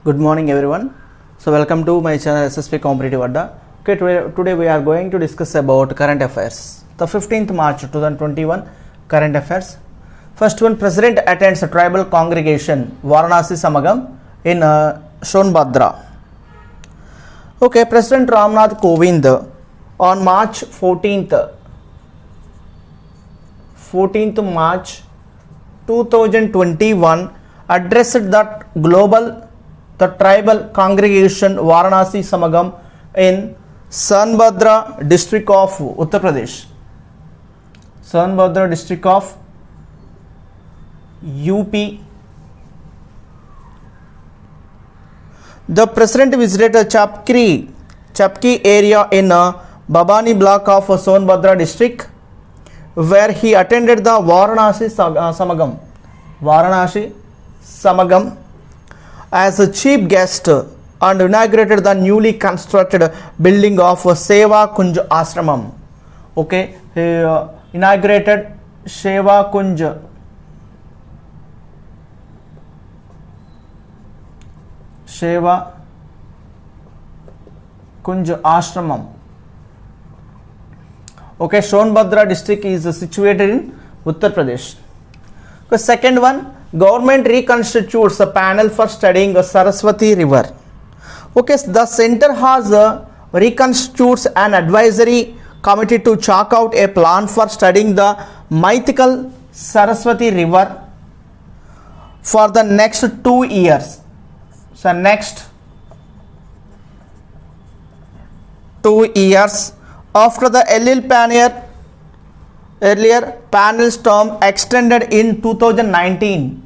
Good morning everyone. So welcome to my channel SSP Competitive Adda. Okay, today we are going to discuss about current affairs. The 15th March 2021 current affairs. First one, President attends a tribal congregation Varanasi Samagam in Sonbhadra. Okay, President Ramnath Kovind on March 14th March 2021 addressed the tribal congregation Varanasi Samagam in Sonbhadra district of Uttar Pradesh. Sonbhadra district of UP. The president visited a Chapki area in Babani block of Sonbhadra district, where he attended the Varanasi Samagam as a chief guest and inaugurated the newly constructed building of Seva Kunj Ashramam. Okay, he inaugurated Seva Kunj Ashramam. Okay, Sonbhadra district is situated in Uttar Pradesh. The second one, government reconstitutes a panel for studying the Saraswati River. Okay, the center has reconstitutes an advisory committee to chalk out a plan for studying the mythical Saraswati River for the next 2 years. So next 2 years after the earlier panel's term extended in 2019.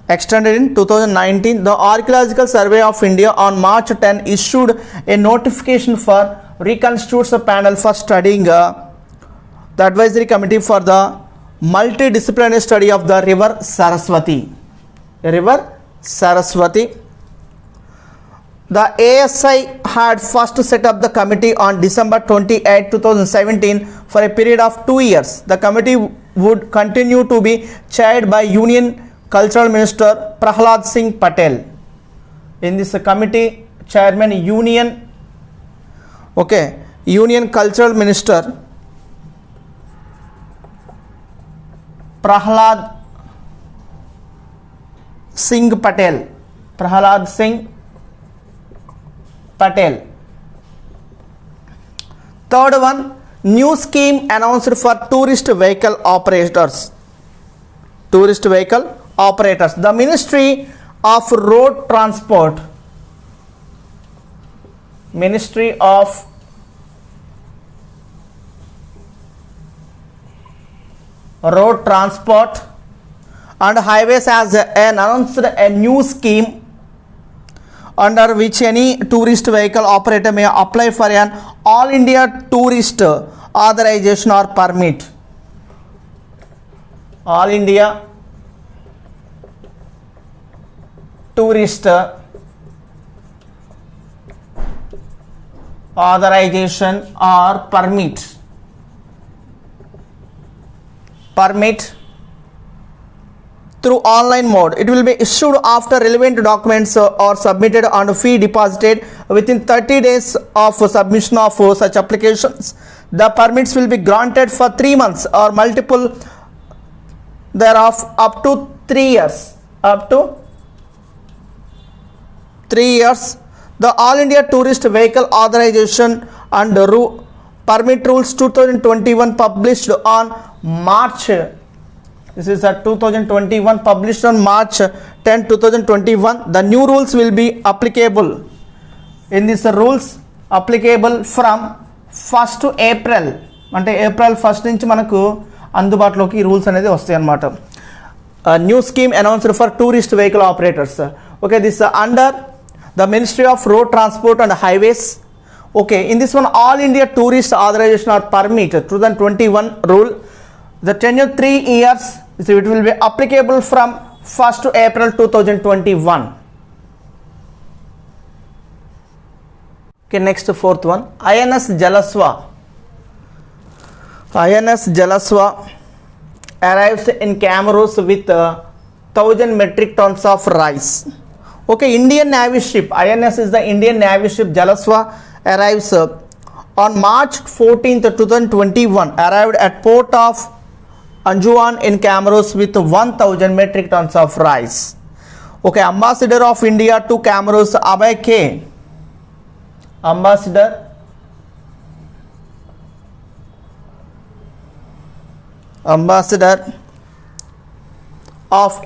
The Archaeological Survey of India on March 10 issued a notification for reconstitutes a panel for studying the advisory committee for the multidisciplinary study of the river Saraswati. The ASI had first set up the committee on December 28, 2017 for a period of 2 years. The committee would continue to be chaired by Union Cultural Minister Prahlad Singh Patel. In this committee, chairman Union Cultural Minister Prahlad Singh Patel. Third one, new scheme announced for tourist vehicle operators. The Ministry of Road Transport and Highways has announced a new scheme under which any tourist vehicle operator may apply for an All India Tourist Authorization or Permit. All India Tourist Authorization or Permit through online mode. It will be issued after relevant documents are submitted and fee deposited within 30 days of submission of such applications. The permits will be granted for 3 months or multiple thereof up to 3 years. The All India Tourist Vehicle Authorization and Permit Rules 2021 published on March. This is 2021 published on March 10, 2021. The new rules will be applicable. In these rules applicable from 1st to April. అంటే April 1st నుంచి మనకు అందుబాటులోకి ఈ rules అనేది వస్తాయి అన్నమాట. New scheme announced for tourist vehicle operators. Okay, this under the Ministry of Road Transport and Highways. Okay, in this one, All India Tourist Authorization or Permit 2021 rule, the tenure 3 years, so it will be applicable from 1st to April 2021. Okay, next fourth one, INS Jalaswa arrives in Comoros with 1000 metric tons of rice. Okay, Indian Navy ship INS is the Indian Navy ship Jalaswa arrives on March 14th 2021 arrived at port of Anjuan in Comoros with 1000 metric tons of rice. Okay, Ambassador of India to Comoros Abhay K. Ambassador of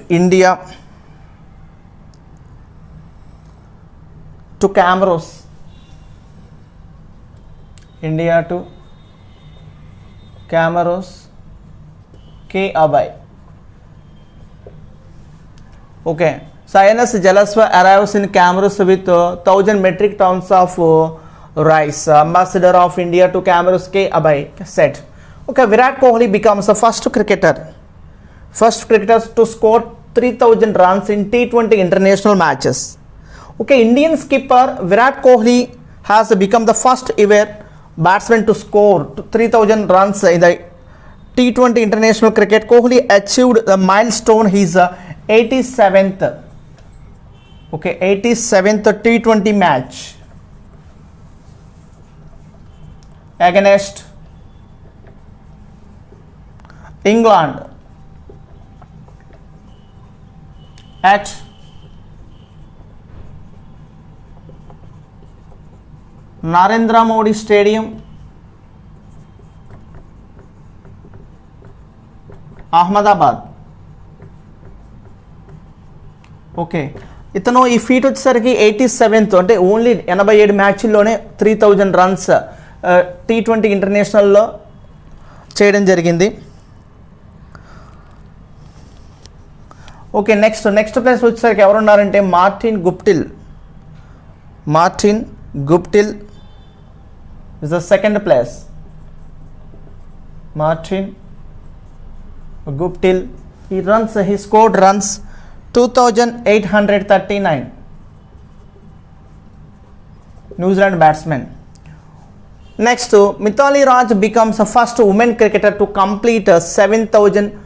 India to Comoros. India to Comoros K. Abhay. Okay, so INS Jalaswa arrives in Comoros with 1000 metric tons of rice. Ambassador of India to Comoros K. Abhay said. Okay, Virat Kohli becomes the first cricketer to score 3000 runs in T20 international matches. Okay, Indian skipper Virat Kohli has become the first ever batsman to score 3000 runs in the T20 international cricket. Kohli achieved the milestone, his 87th T20 match against England at Narendra Modi Stadium, Ahmedabad. Okay, ఇతను ఈ feet వచ్చేసరికి 87th అంటే only 87 మ్యాచ్ల్లోనే 3000 runs T20 ఇంటర్నేషనల్లో చేయడం జరిగింది. Okay, next place వచ్చేసరికి ఎవరు ఉన్నారంటే Martin Guptill is the second place. Martin Guptill, he scored runs 2839. New Zealand batsman. Next, Mithali Raj becomes the first women cricketer to complete 7000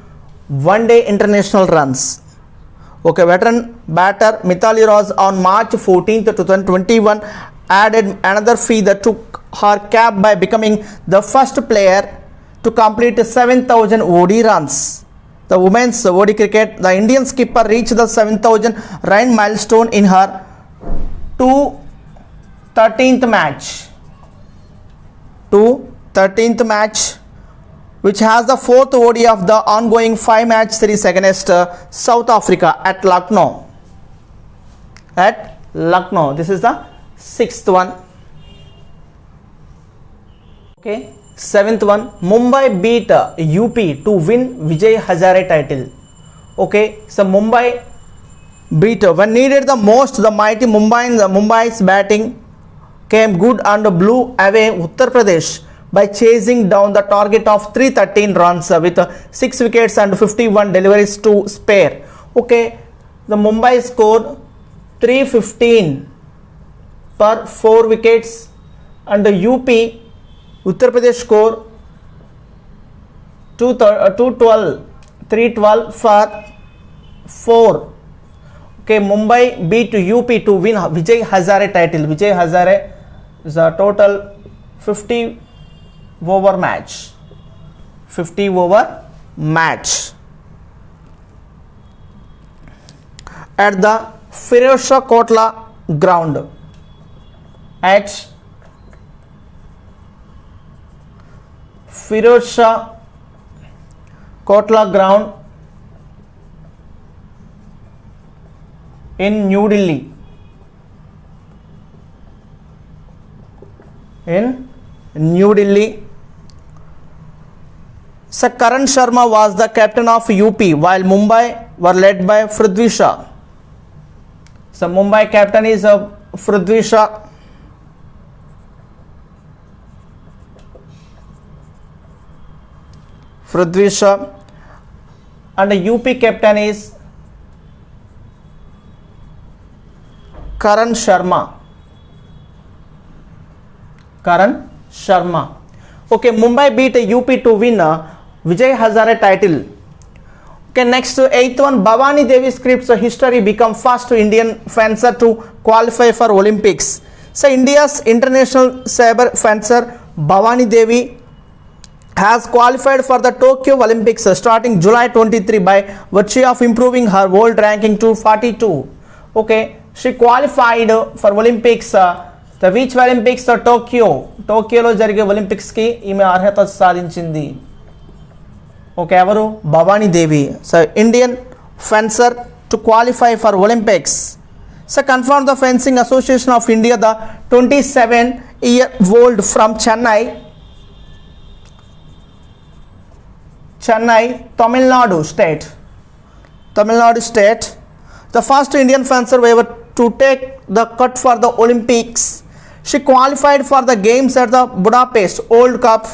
one-day international runs. Okay, veteran batter Mithali Raj on March 14th 2021 added another feat that took her cap by becoming the first player to complete 7000 OD runs. The women's OD cricket, the Indian skipper reached the 7000 run milestone in her 213th match, which has the fourth OD of the ongoing 5-match series against South Africa at Lucknow. This is the 6th one. Okay, 7th one, Mumbai beat UP to win Vijay Hazare title. Okay, so Mumbai beat when needed the most, the mighty Mumbai's batting came good and blew away Uttar Pradesh by chasing down the target of 313 runs with 6 wickets and 51 deliveries to spare. Okay, the Mumbai scored 315 per 4 wickets and the Uttar Pradesh score 312 for 4. Okay, Mumbai beat UP to win Vijay Hazare title. Vijay Hazare is a total 50 over match. At the Firozshah Kotla ground. At Firozshah Kotla ground in New Delhi. So Karan Sharma was the captain of UP while Mumbai were led by Prithvi Shaw. So Mumbai captain is Prithvi Shaw. And the UP captain is Karan Sharma. Sharma. Okay, Mumbai beat UP to win Vijay Hazare title. Okay, next eighth one, Bhavani Devi scripts history, become first Indian fencer to qualify for Olympics. So India's international saber fencer Bhavani Devi has qualified for the Tokyo Olympics starting July 23 by virtue of improving her world ranking to 42. Okay, she qualified for Olympics. The which Olympics? టోక్యోలో జరిగే ఒలింపిక్స్కి ఈమె అర్హత సాధించింది. Okay, ఎవరు? Bhavani Devi. So Indian fencer to qualify for Olympics. So confirm the fencing association of India the 27-year-old from Chennai, Tamil Nadu state, the first Indian fencer ever to take the cut for the Olympics. She qualified for the games at the Budapest World Cup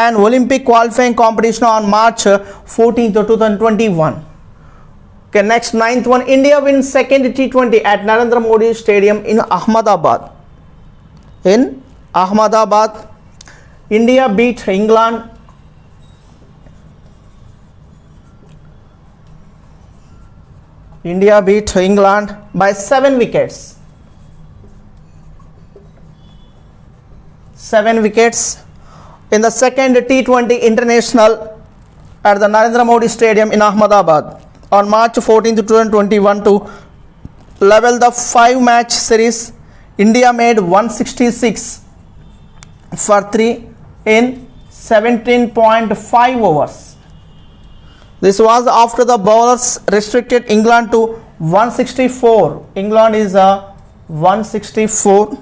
and Olympic qualifying competition on March 14th, 2021. Okay, next ninth one, India wins second T20 at Narendra Modi Stadium in Ahmedabad. India beat England by 7 wickets. 7 wickets in the second T20 international at the Narendra Modi Stadium in Ahmedabad on March 14th, 2021 to level the 5-match series. India made 166 for 3 in 17.5 overs. This was after the bowlers restricted England to 164. England is 164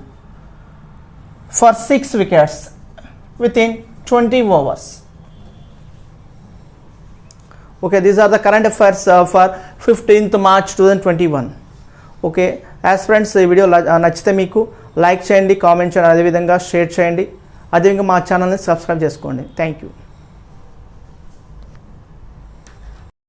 for 6 wickets within 20 overs. Okay, these are the current affairs for 15th March 2021. Okay, as friends, ఈ video నచ్చితే మీకు like చేయండి, comment చేయండి, అదేవిధంగా share చేయండి, అదేవిధంగా మా ఛానల్ని సబ్స్క్రైబ్ చేసుకోండి. Thank you.